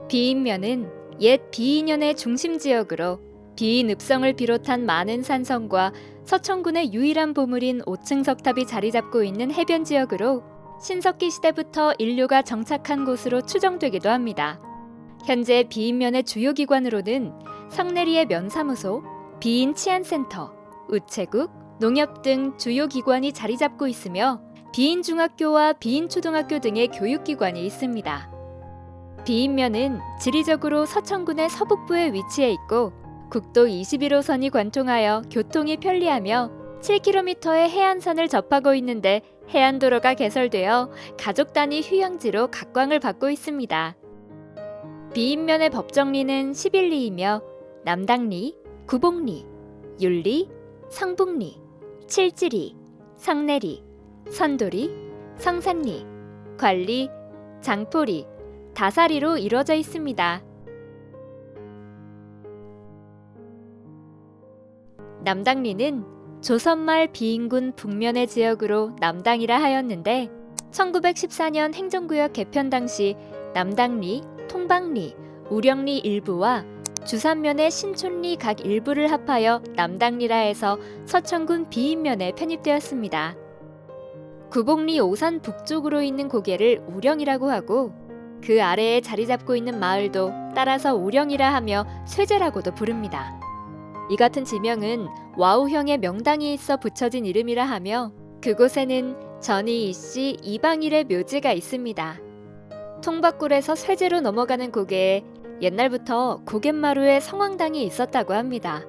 비인면은 옛 비인현의 중심 지역으로 비인읍성을 비롯한 많은 산성과 서천군의 유일한 보물인 5층 석탑이 자리 잡고 있는 해변 지역으로 신석기 시대부터 인류가 정착한 곳으로 추정되기도 합니다. 현재 비인면의 주요 기관으로는 성내리의 면사무소, 비인치안센터, 우체국, 농협 등 주요 기관이 자리 잡고 있으며 비인중학교와 비인초등학교 등의 교육기관이 있습니다. 비인면은 지리적으로 서천군의 서북부에 위치해 있고 국도 21호선이 관통하여 교통이 편리하며 7km의 해안선을 접하고 있는데 해안도로가 개설되어 가족 단위 휴양지로 각광을 받고 있습니다. 비인면의 법정리는 11리이며 남당리, 구봉리, 율리, 성북리, 칠지리, 성내리, 선도리, 성산리, 관리, 장포리, 다사리로 이루어져 있습니다. 남당리는 조선말 비인군 북면의 지역으로 남당이라 하였는데 1914년 행정구역 개편 당시 남당리, 통방리, 우령리 일부와 주산면의 신촌리 각 일부를 합하여 남당리라 해서 서천군 비인면에 편입되었습니다. 구봉리 오산 북쪽으로 있는 고개를 우령이라고 하고 그 아래에 자리 잡고 있는 마을도 따라서 우령이라 하며 쇠제라고도 부릅니다. 이 같은 지명은 와우형의 명당이 있어 붙여진 이름이라 하며 그곳에는 전이 이씨 이방일의 묘지가 있습니다. 통박굴에서 쇠제로 넘어가는 고개에 옛날부터 고갯마루에 성황당이 있었다고 합니다.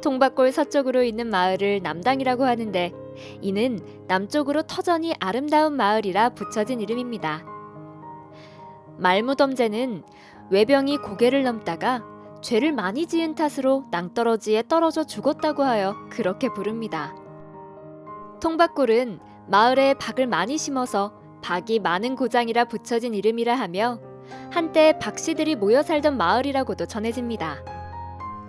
통박골 서쪽으로 있는 마을을 남당이라고 하는데 이는 남쪽으로 터전이 아름다운 마을이라 붙여진 이름입니다. 말무덤제는 외병이 고개를 넘다가 죄를 많이 지은 탓으로 낭떠러지에 떨어져 죽었다고 하여 그렇게 부릅니다. 통박골은 마을에 박을 많이 심어서 박이 많은 고장이라 붙여진 이름이라 하며 한때 박씨들이 모여 살던 마을이라고도 전해집니다.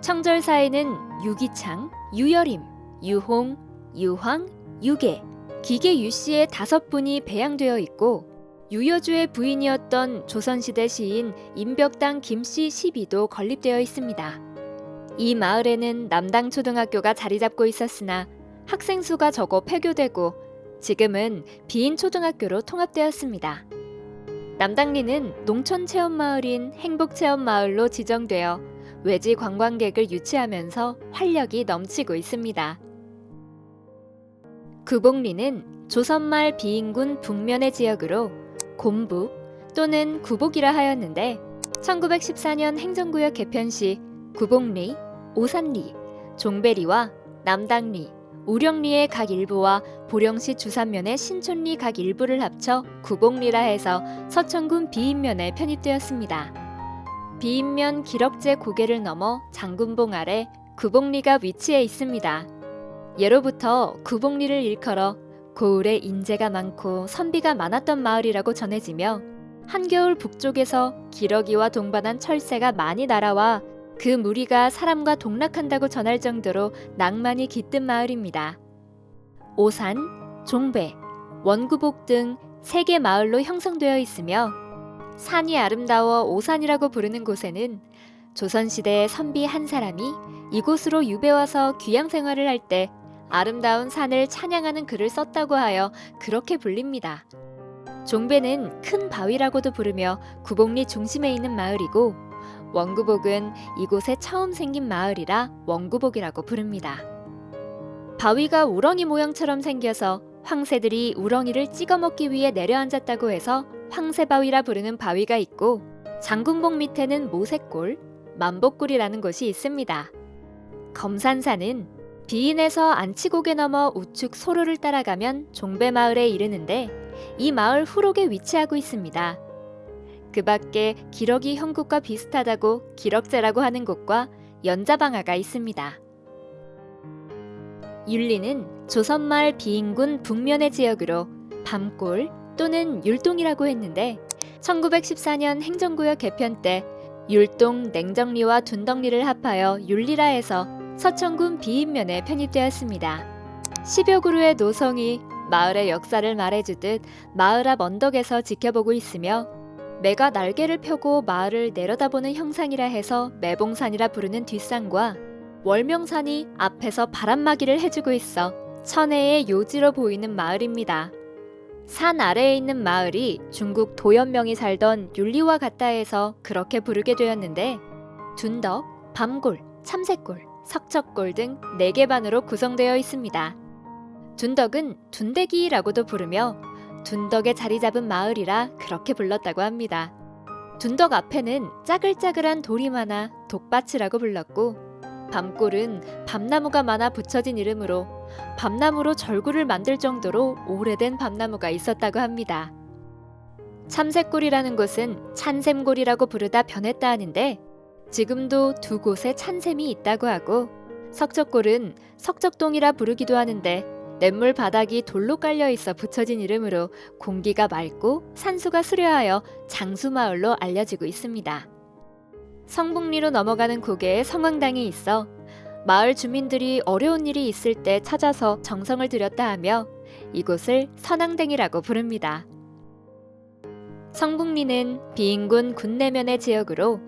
청절사에는 유기창, 유여림, 유홍, 유황, 유계, 기계 유씨의 5분이 배양되어 있고 유여주의 부인이었던 조선시대 시인 임벽당 김씨 시비도 건립되어 있습니다. 이 마을에는 남당초등학교가 자리 잡고 있었으나 학생 수가 적어 폐교되고 지금은 비인초등학교로 통합되었습니다. 남당리는 농촌체험마을인 행복체험마을로 지정되어 외지 관광객을 유치하면서 활력이 넘치고 있습니다. 구봉리는 조선말 비인군 북면의 지역으로 곰북 또는 구복이라 하였는데 1914년 행정구역 개편 시 구봉리, 오산리, 종배리와 남당리, 우령리의 각 일부와 보령시 주산면의 신촌리 각 일부를 합쳐 구봉리라 해서 서천군 비인면에 편입되었습니다. 비인면 기럭제 고개를 넘어 장군봉 아래 구봉리가 위치해 있습니다. 예로부터 구봉리를 일컬어 고을에 인재가 많고 선비가 많았던 마을이라고 전해지며 한겨울 북쪽에서 기러기와 동반한 철새가 많이 날아와 그 무리가 사람과 동락한다고 전할 정도로 낭만이 깃든 마을입니다. 오산, 종배, 원구복 등 3개 마을로 형성되어 있으며 산이 아름다워 오산이라고 부르는 곳에는 조선시대의 선비 한 사람이 이곳으로 유배와서 귀양 생활을 할 때 아름다운 산을 찬양하는 글을 썼다고 하여 그렇게 불립니다. 종배는 큰 바위라고도 부르며 구봉리 중심에 있는 마을이고 원구복은 이곳에 처음 생긴 마을이라 원구복이라고 부릅니다. 바위가 우렁이 모양처럼 생겨서 황새들이 우렁이를 찍어먹기 위해 내려앉았다고 해서 황새바위라 부르는 바위가 있고 장군봉 밑에는 모색골, 만복골이라는 곳이 있습니다. 검산산은 비인에서 안치곡에 넘어 우측 소로를 따라가면 종배마을에 이르는데 이 마을 후록에 위치하고 있습니다. 그 밖에 기러기 형국과 비슷하다고 기럭제라고 하는 곳과 연자방아가 있습니다. 율리는 조선말 비인군 북면의 지역으로 밤골 또는 율동이라고 했는데 1914년 행정구역 개편 때 율동 냉정리와 둔덕리를 합하여 율리라 해서 서천군 비인면에 편입되었습니다. 10여 그루의 노성이 마을의 역사를 말해주듯 마을 앞 언덕에서 지켜보고 있으며 매가 날개를 펴고 마을을 내려다보는 형상이라 해서 매봉산이라 부르는 뒷산과 월명산이 앞에서 바람막이를 해주고 있어 천혜의 요지로 보이는 마을입니다. 산 아래에 있는 마을이 중국 도연명이 살던 율리와 같다 해서 그렇게 부르게 되었는데 둔덕, 밤골, 참새골, 석척골 등 4개 반으로 구성되어 있습니다. 둔덕은 둔대기라고도 부르며 둔덕에 자리 잡은 마을이라 그렇게 불렀다고 합니다. 둔덕 앞에는 짜글짜글한 돌이 많아 독밭이라고 불렀고 밤골은 밤나무가 많아 붙여진 이름으로 밤나무로 절구를 만들 정도로 오래된 밤나무가 있었다고 합니다. 참새골이라는 곳은 찬샘골이라고 부르다 변했다 하는데 지금도 2곳에 찬샘이 있다고 하고 석척골은 석척동이라 부르기도 하는데 냇물 바닥이 돌로 깔려 있어 붙여진 이름으로 공기가 맑고 산수가 수려하여 장수마을로 알려지고 있습니다. 성북리로 넘어가는 고개에 성황당이 있어 마을 주민들이 어려운 일이 있을 때 찾아서 정성을 들였다 하며 이곳을 선앙댕이라고 부릅니다. 성북리는 비인군 군내면의 지역으로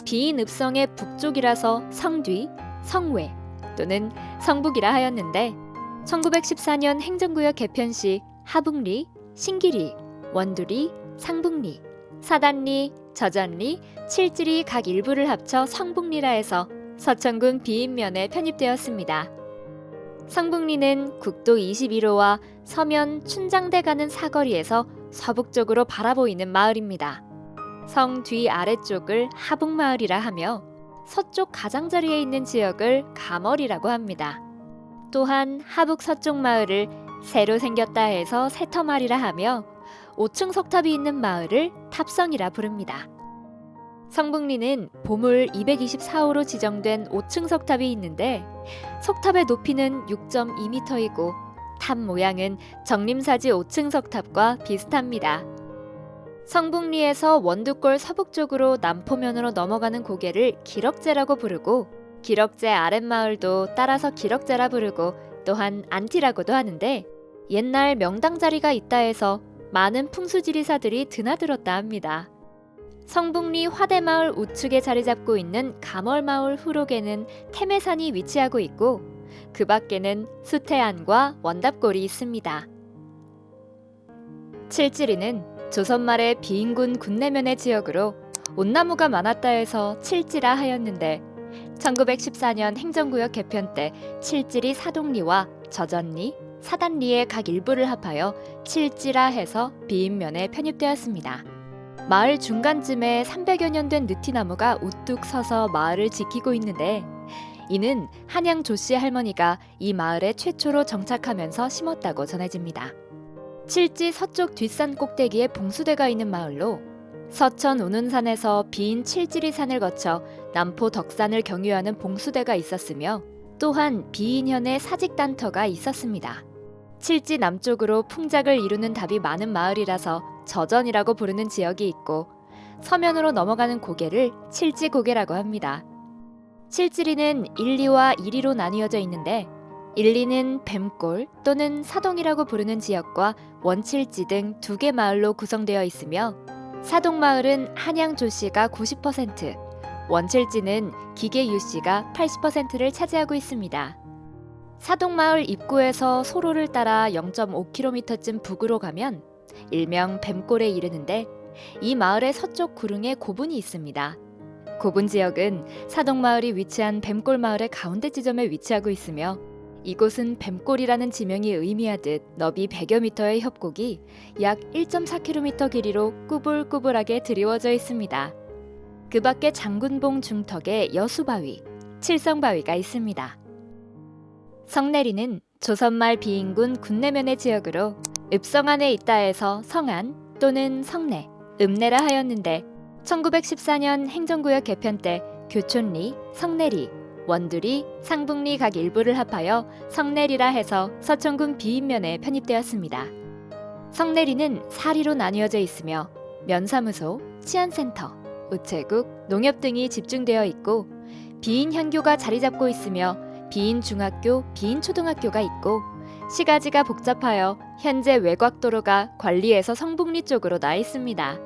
비인읍성의 북쪽이라서 성뒤, 성외 또는 성북이라 하였는데 1914년 행정구역 개편 시 하북리, 신기리, 원두리, 상북리, 사단리, 저전리, 칠지리 각 일부를 합쳐 성북리라 해서 서천군 비인면에 편입되었습니다. 성북리는 국도 21호와 서면 춘장대 가는 사거리에서 서북쪽으로 바라보이는 마을입니다. 성 뒤 아래쪽을 하북마을이라 하며 서쪽 가장자리에 있는 지역을 가머리라고 합니다. 또한 하북 서쪽 마을을 새로 생겼다 해서 새터마을이라 하며 5층 석탑이 있는 마을을 탑성이라 부릅니다. 성북리는 보물 224호로 지정된 5층 석탑이 있는데 석탑의 높이는 6.2m이고 탑 모양은 정림사지 5층 석탑과 비슷합니다. 성북리에서 원두골 서북쪽으로 남포면으로 넘어가는 고개를 기럭제라고 부르고 기럭제 아랫마을도 따라서 기럭제라 부르고 또한 안티라고도 하는데 옛날 명당 자리가 있다 해서 많은 풍수지리사들이 드나들었다 합니다. 성북리 화대마을 우측에 자리 잡고 있는 가멀마을 후록에는 태매산이 위치하고 있고 그 밖에는 수태안과 원답골이 있습니다. 칠지리는 조선 말의 비인군 군내면의 지역으로 온나무가 많았다 해서 칠지라 하였는데 1914년 행정구역 개편 때 칠지리 사동리와 저전리, 사단리의 각 일부를 합하여 칠지라 해서 비인면에 편입되었습니다. 마을 중간쯤에 300여 년 된 느티나무가 우뚝 서서 마을을 지키고 있는데 이는 한양 조씨 할머니가 이 마을에 최초로 정착하면서 심었다고 전해집니다. 칠지 서쪽 뒷산 꼭대기에 봉수대가 있는 마을로 서천 운운산에서 비인 칠지리산을 거쳐 남포 덕산을 경유하는 봉수대가 있었으며 또한 비인현의 사직단터가 있었습니다. 칠지 남쪽으로 풍작을 이루는 답이 많은 마을이라서 저전이라고 부르는 지역이 있고 서면으로 넘어가는 고개를 칠지고개라고 합니다. 칠지리는 1리와 2리로 나뉘어져 있는데 1리는 뱀골 또는 사동이라고 부르는 지역과 원칠지 등 2개 마을로 구성되어 있으며 사동마을은 한양 조씨가 90%, 원칠지는 기계 유씨가 80%를 차지하고 있습니다. 사동마을 입구에서 소로를 따라 0.5km쯤 북으로 가면 일명 뱀골에 이르는데 이 마을의 서쪽 구릉에 고분이 있습니다. 고분 지역은 사동마을이 위치한 뱀골마을의 가운데 지점에 위치하고 있으며 이곳은 뱀골이라는 지명이 의미하듯 너비 100여 미터의 협곡이 약 1.4km 길이로 꾸불꾸불하게 드리워져 있습니다. 그 밖에 장군봉 중턱에 여수바위, 칠성바위가 있습니다. 성내리는 조선말 비인군 군내면의 지역으로 읍성 안에 있다 해서 성안 또는 성내, 읍내라 하였는데 1914년 행정구역 개편 때 교촌리, 성내리, 원두리, 상북리 각 일부를 합하여 성내리라 해서 서천군 비인면에 편입되었습니다. 성내리는 4리로 나뉘어져 있으며 면사무소, 치안센터, 우체국, 농협 등이 집중되어 있고 비인현교가 자리 잡고 있으며 비인중학교, 비인초등학교가 있고 시가지가 복잡하여 현재 외곽도로가 관리에서 성북리 쪽으로 나 있습니다.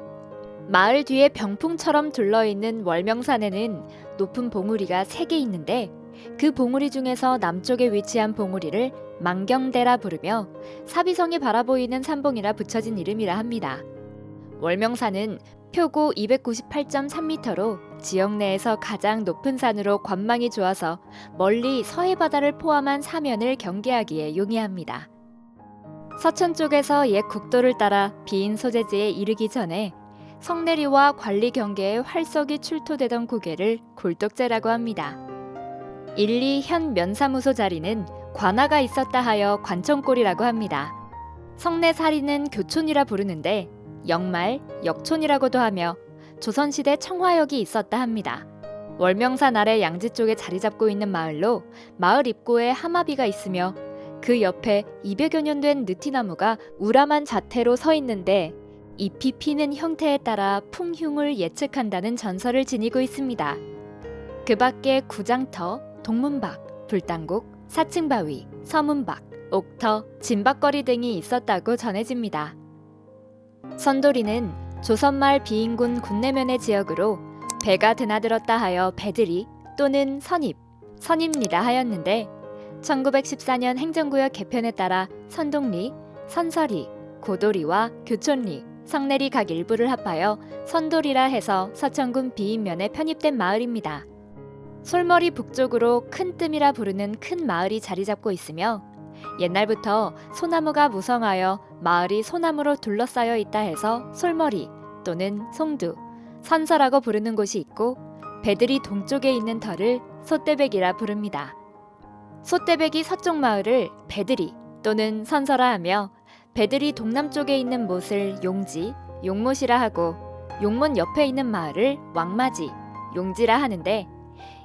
마을 뒤에 병풍처럼 둘러있는 월명산에는 높은 봉우리가 3개 있는데 그 봉우리 중에서 남쪽에 위치한 봉우리를 망경대라 부르며 사비성이 바라보이는 산봉이라 붙여진 이름이라 합니다. 월명산은 표고 298.3m로 지역 내에서 가장 높은 산으로 관망이 좋아서 멀리 서해바다를 포함한 사면을 경계하기에 용이합니다. 서천 쪽에서 옛 국도를 따라 비인 소재지에 이르기 전에 성내리와 관리 경계에 활석이 출토되던 고개를 굴뚝제라고 합니다. 1, 2 현 면사무소 자리는 관아가 있었다 하여 관청골이라고 합니다. 성내사리는 교촌이라 부르는데 역말, 역촌이라고도 하며 조선시대 청화역이 있었다 합니다. 월명산 아래 양지 쪽에 자리 잡고 있는 마을로 마을 입구에 하마비가 있으며 그 옆에 200여 년 된 느티나무가 우람한 자태로 서 있는데 잎이 피는 형태에 따라 풍흉을 예측한다는 전설을 지니고 있습니다. 그 밖에 구장터, 동문박, 불당곡, 사층바위, 서문박, 옥터, 진박거리 등이 있었다고 전해집니다. 선도리는 조선말 비인군 군내면의 지역으로 배가 드나들었다 하여 배들이 또는 선입, 선입니다 하였는데 1914년 행정구역 개편에 따라 선동리, 선서리, 고도리와 교촌리, 성내리 각 일부를 합하여 선도리라 해서 서천군 비인면에 편입된 마을입니다. 솔머리 북쪽으로 큰뜸이라 부르는 큰 마을이 자리 잡고 있으며 옛날부터 소나무가 무성하여 마을이 소나무로 둘러싸여 있다 해서 솔머리 또는 송두, 선서라고 부르는 곳이 있고 배들이 동쪽에 있는 터를 소떼백이라 부릅니다. 소떼백이 서쪽 마을을 배들이 또는 선서라 하며 배들이 동남쪽에 있는 못을 용지, 용못이라 하고 용못 옆에 있는 마을을 왕마지, 용지라 하는데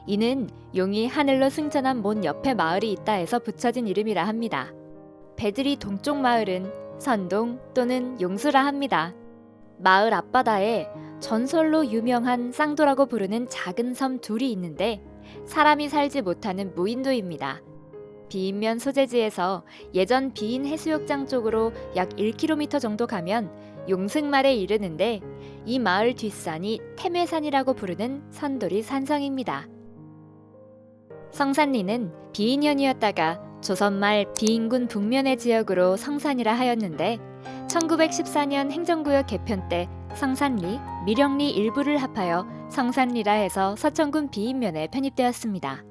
이는 용이 하늘로 승천한 못 옆에 마을이 있다 해서 붙여진 이름이라 합니다. 배들이 동쪽 마을은 선동 또는 용수라 합니다. 마을 앞바다에 전설로 유명한 쌍도라고 부르는 작은 섬 둘이 있는데 사람이 살지 못하는 무인도입니다. 비인면 소재지에서 예전 비인 해수욕장 쪽으로 약 1km 정도 가면 용승말에 이르는데 이 마을 뒷산이 태매산이라고 부르는 선돌이 산성입니다. 성산리는 비인현이었다가 조선말 비인군 북면의 지역으로 성산이라 하였는데 1914년 행정구역 개편 때 성산리, 미령리 일부를 합하여 성산리라 해서 서천군 비인면에 편입되었습니다.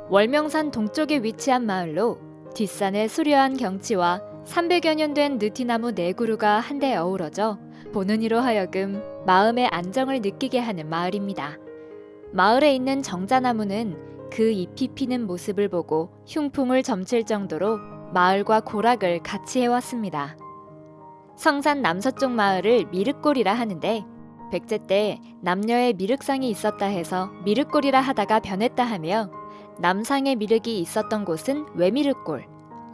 월명산 동쪽에 위치한 마을로 뒷산의 수려한 경치와 300여 년 된 느티나무 4그루가 한데 어우러져 보는 이로 하여금 마음의 안정을 느끼게 하는 마을입니다. 마을에 있는 정자나무는 그 잎이 피는 모습을 보고 흉풍을 점칠 정도로 마을과 고락을 같이 해왔습니다. 성산 남서쪽 마을을 미륵골이라 하는데 백제 때 남녀의 미륵상이 있었다 해서 미륵골이라 하다가 변했다 하며 남상의 미륵이 있었던 곳은 외미륵골,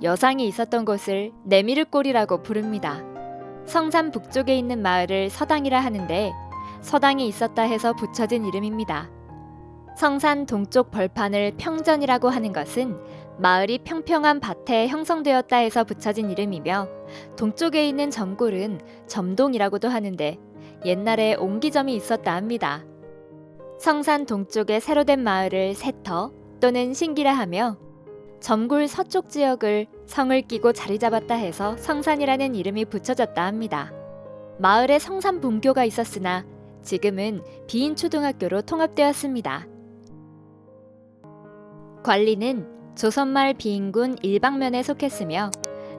여상이 있었던 곳을 내미륵골이라고 부릅니다. 성산 북쪽에 있는 마을을 서당이라 하는데 서당이 있었다 해서 붙여진 이름입니다. 성산 동쪽 벌판을 평전이라고 하는 것은 마을이 평평한 밭에 형성되었다 해서 붙여진 이름이며 동쪽에 있는 점골은 점동이라고도 하는데 옛날에 옹기점이 있었다 합니다. 성산 동쪽에 새로 된 마을을 세터 또는 신기라 하며 점골 서쪽 지역을 성을 끼고 자리 잡았다 해서 성산이라는 이름이 붙여졌다 합니다. 마을에 성산 본교가 있었으나 지금은 비인초등학교로 통합되었습니다. 관리는 조선말 비인군 일방면에 속했으며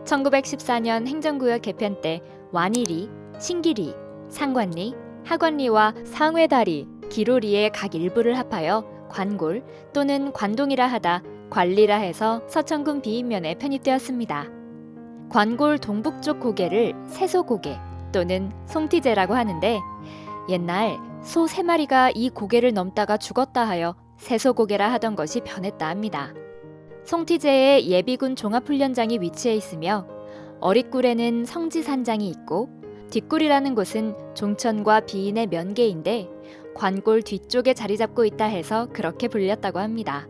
1914년 행정구역 개편 때 완일리, 신기리, 상관리, 하관리와 상회다리, 기로리의 각 일부를 합하여 관골 또는 관동이라 하다 관리라 해서 서천군 비인면에 편입되었습니다. 관골 동북쪽 고개를 세소고개 또는 송티제라고 하는데 옛날 소 3마리가 이 고개를 넘다가 죽었다 하여 세소고개라 하던 것이 변했다 합니다. 송티제에 예비군 종합훈련장이 위치해 있으며 어릿굴에는 성지산장이 있고 뒷굴이라는 곳은 종천과 비인의 면계인데 관골 뒤쪽에 자리 잡고 있다 해서 그렇게 불렸다고 합니다.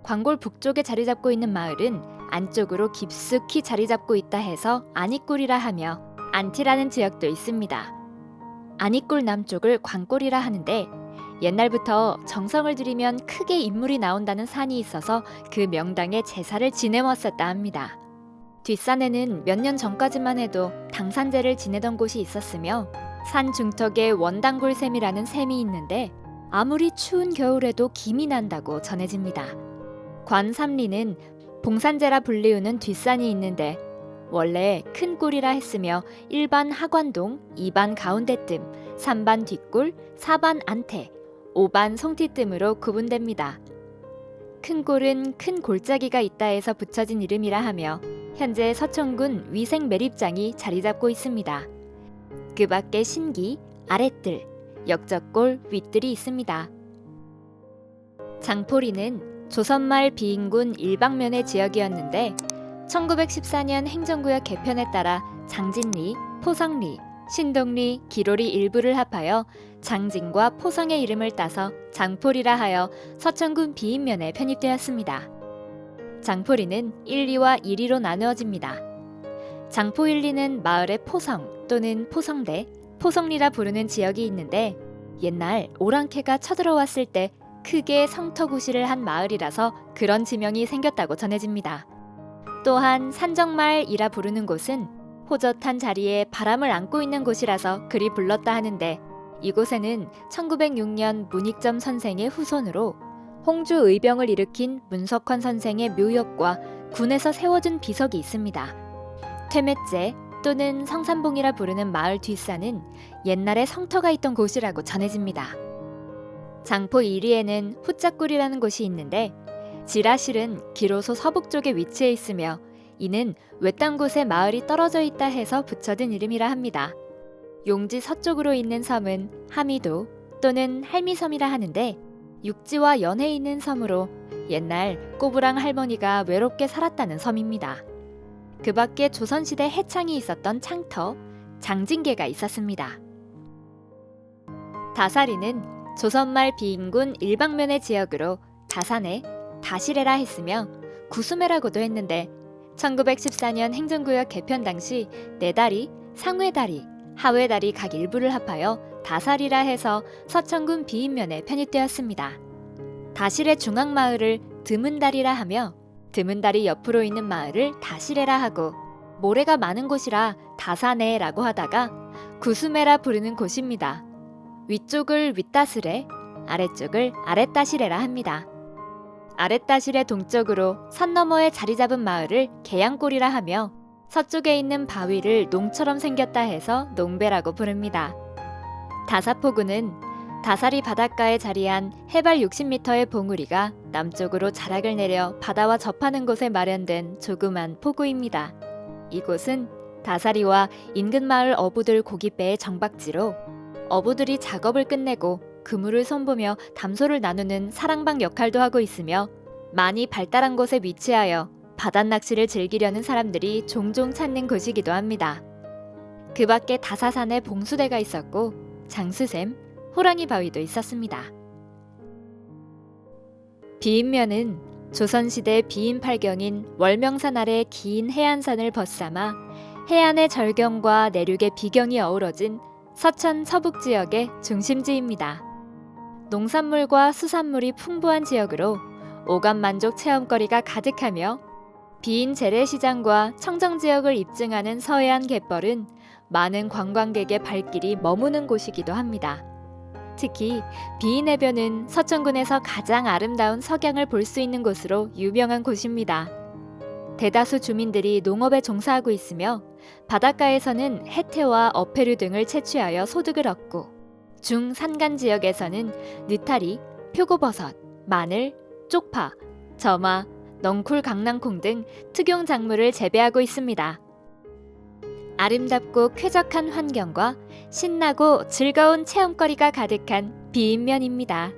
관골 북쪽에 자리 잡고 있는 마을은 안쪽으로 깊숙이 자리 잡고 있다 해서 안익굴이라 하며 안티라는 지역도 있습니다. 아니꼴 남쪽을 광골이라 하는데 옛날부터 정성을 들이면 크게 인물이 나온다는 산이 있어서 그 명당에 제사를 지내왔었다 합니다. 뒷산에는 몇 년 전까지만 해도 당산제를 지내던 곳이 있었으며 산 중턱에 원당골샘이라는 샘이 있는데 아무리 추운 겨울에도 김이 난다고 전해집니다. 관삼리는 봉산제라 불리우는 뒷산이 있는데 원래 큰 꼴이라 했으며 1반 하관동, 2반 가운데뜸, 3반 뒷골, 4반 안태, 5반 송티뜸으로 구분됩니다. 큰 꼴은 큰 골짜기가 있다 해서 붙여진 이름이라 하며 현재 서천군 위생 매립장이 자리 잡고 있습니다. 그 밖에 신기, 아랫들, 역적골, 윗들이 있습니다. 장포리는 조선말 비인군 일방면의 지역이었는데 1914년 행정구역 개편에 따라 장진리, 포성리, 신동리, 기로리 일부를 합하여 장진과 포성의 이름을 따서 장포리라 하여 서천군 비인면에 편입되었습니다. 장포리는 1, 2와 1리로 나누어집니다. 장포 1리는 마을의 포성 또는 포성대, 포성리라 부르는 지역이 있는데 옛날 오랑캐가 쳐들어왔을 때 크게 성터구시를 한 마을이라서 그런 지명이 생겼다고 전해집니다. 또한 산정마을이라 부르는 곳은 호젓한 자리에 바람을 안고 있는 곳이라서 그리 불렀다 하는데 이곳에는 1906년 문익점 선생의 후손으로 홍주 의병을 일으킨 문석환 선생의 묘역과 군에서 세워준 비석이 있습니다. 퇴맷제 또는 성산봉이라 부르는 마을 뒷산은 옛날에 성터가 있던 곳이라고 전해집니다. 장포 1위에는 후짝굴이라는 곳이 있는데 지라실은 기로소 서북 쪽에 위치해 있으며 이는 외딴 곳에 마을이 떨어져 있다 해서 붙여진 이름이라 합니다. 용지 서쪽으로 있는 섬은 하미도 또는 할미섬이라 하는데 육지와 연해 있는 섬으로 옛날 꼬부랑 할머니가 외롭게 살았다는 섬입니다. 그 밖에 조선시대 해창이 있었던 창터, 장진계가 있었습니다. 다사리는 조선말 비인군 일방면의 지역으로 다산에 다시레라 했으며 구수매라고도 했는데 1914년 행정구역 개편 당시 내다리, 상회다리, 하회다리 각 일부를 합하여 다사리라 해서 서천군 비인면에 편입되었습니다. 다실의 중앙마을을 드문다리라 하며 드문다리 옆으로 있는 마을을 다시레라 하고 모래가 많은 곳이라 다사네라고 하다가 구수매라 부르는 곳입니다. 위쪽을 윗다스레, 아래쪽을 아랫다시레라 합니다. 아랫다실의 동쪽으로 산 너머에 자리 잡은 마을을 계양골이라 하며 서쪽에 있는 바위를 농처럼 생겼다 해서 농배라고 부릅니다. 다사포구는 다사리 바닷가에 자리한 해발 60m의 봉우리가 남쪽으로 자락을 내려 바다와 접하는 곳에 마련된 조그만 포구입니다. 이곳은 다사리와 인근 마을 어부들 고깃배의 정박지로 어부들이 작업을 끝내고 그물을 손보며 담소를 나누는 사랑방 역할도 하고 있으며 많이 발달한 곳에 위치하여 바닷낚시를 즐기려는 사람들이 종종 찾는 곳이기도 합니다. 그 밖에 다사산에 봉수대가 있었고 장수샘, 호랑이 바위도 있었습니다. 비인면은 조선시대 비인팔경인 월명산 아래 긴 해안산을 벗삼아 해안의 절경과 내륙의 비경이 어우러진 서천 서북 지역의 중심지입니다. 농산물과 수산물이 풍부한 지역으로 오감만족 체험거리가 가득하며 비인 재래시장과 청정지역을 입증하는 서해안 갯벌은 많은 관광객의 발길이 머무는 곳이기도 합니다. 특히 비인해변은 서천군에서 가장 아름다운 석양을 볼 수 있는 곳으로 유명한 곳입니다. 대다수 주민들이 농업에 종사하고 있으며 바닷가에서는 해태와 어패류 등을 채취하여 소득을 얻고 중산간 지역에서는 느타리, 표고버섯, 마늘, 쪽파, 점화, 넝쿨 강낭콩 등 특용 작물을 재배하고 있습니다. 아름답고 쾌적한 환경과 신나고 즐거운 체험거리가 가득한 비인면입니다.